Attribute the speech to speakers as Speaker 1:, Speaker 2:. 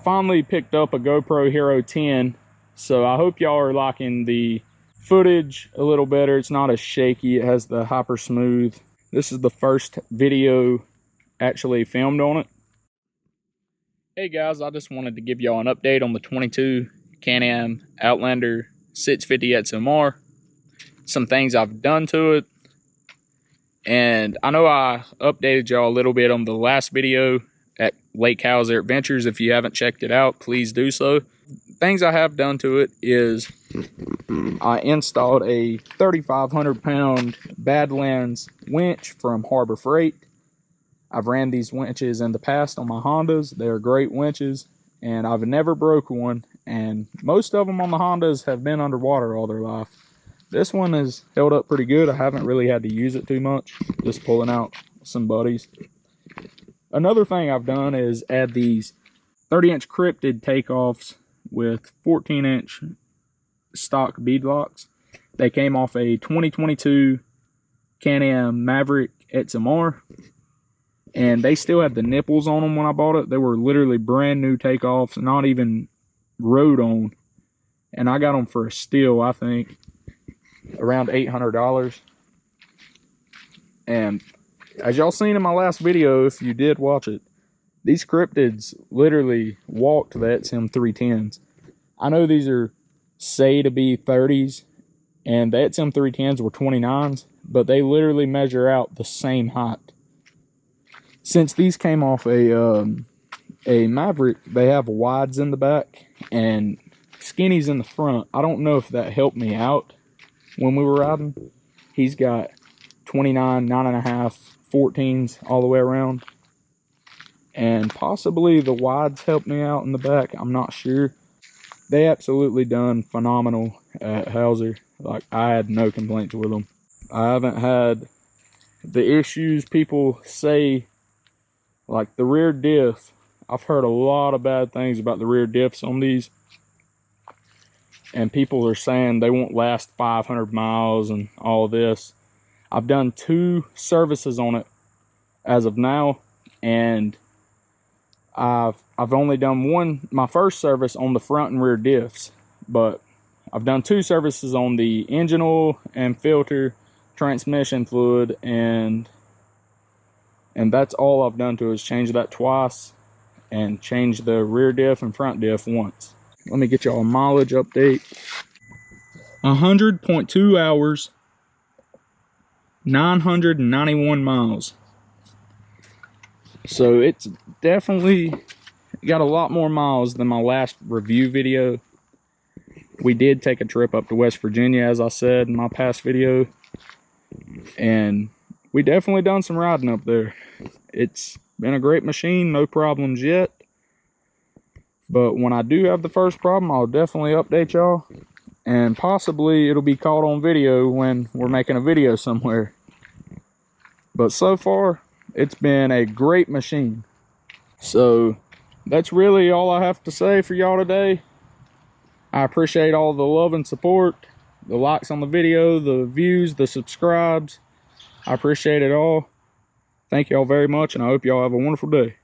Speaker 1: finally picked up a GoPro Hero 10, so I hope y'all are liking the footage a little better. It's not as shaky. It has the hyper smooth. This is the first video actually filmed on it. Hey guys, I just wanted to give y'all an update on the 22 Can-Am Outlander 650 XMR. Some things I've done to it. And I know I updated y'all a little bit on the last video at Lake Hauser Adventures. If you haven't checked it out, please do so. Things I have done to it is I installed a 3,500 pound Badlands winch from Harbor Freight. I've ran these winches in the past on my Hondas. They're great winches, and I've never broke one, and most of them on the Hondas have been underwater all their life. This one has held up pretty good. I haven't really had to use it too much, just pulling out some buddies. Another thing I've done is add these 30-inch cryptid takeoffs with 14-inch stock bead locks. They came off a 2022 Can-Am Maverick XMR, and they still had the nipples on them when I bought it. They were literally brand new takeoffs, not even rode on, and I got them for a steal, I think, around $800. And as y'all seen in my last video, if you did watch it, these cryptids literally walked the XM 310s. I know these are say to be 30s, and the XM 310s were 29s, but they literally measure out the same height. Since these came off a Maverick, they have wides in the back and skinnies in the front. I don't know if that helped me out when we were riding. He's got 29, 9.5, 14s all the way around, and possibly the wides helped me out in the back. I'm not sure. They absolutely done phenomenal at Hauser. Like, I had no complaints with them. I haven't had the issues people say, like the rear diff. I've heard a lot of bad things about the rear diffs on these, and people are saying they won't last 500 miles and all this. I've done 2 services on it as of now, and I've only done one, my first service on the front and rear diffs, but I've done 2 services on the engine oil and filter, transmission fluid, and that's all I've done to it, is change that twice and change the rear diff and front diff once. Let me get y'all a mileage update. 100.2 hours, 991 miles. So it's definitely got a lot more miles than my last review video. We did take a trip up to West Virginia, as I said in my past video, and we definitely done some riding up there. It's been a great machine, no problems yet. But when I do have the first problem, I'll definitely update y'all. And possibly it'll be caught on video when we're making a video somewhere. But so far, it's been a great machine. So that's really all I have to say for y'all today. I appreciate all the love and support, the likes on the video, the views, the subscribes. I appreciate it all. Thank y'all very much, and I hope y'all have a wonderful day.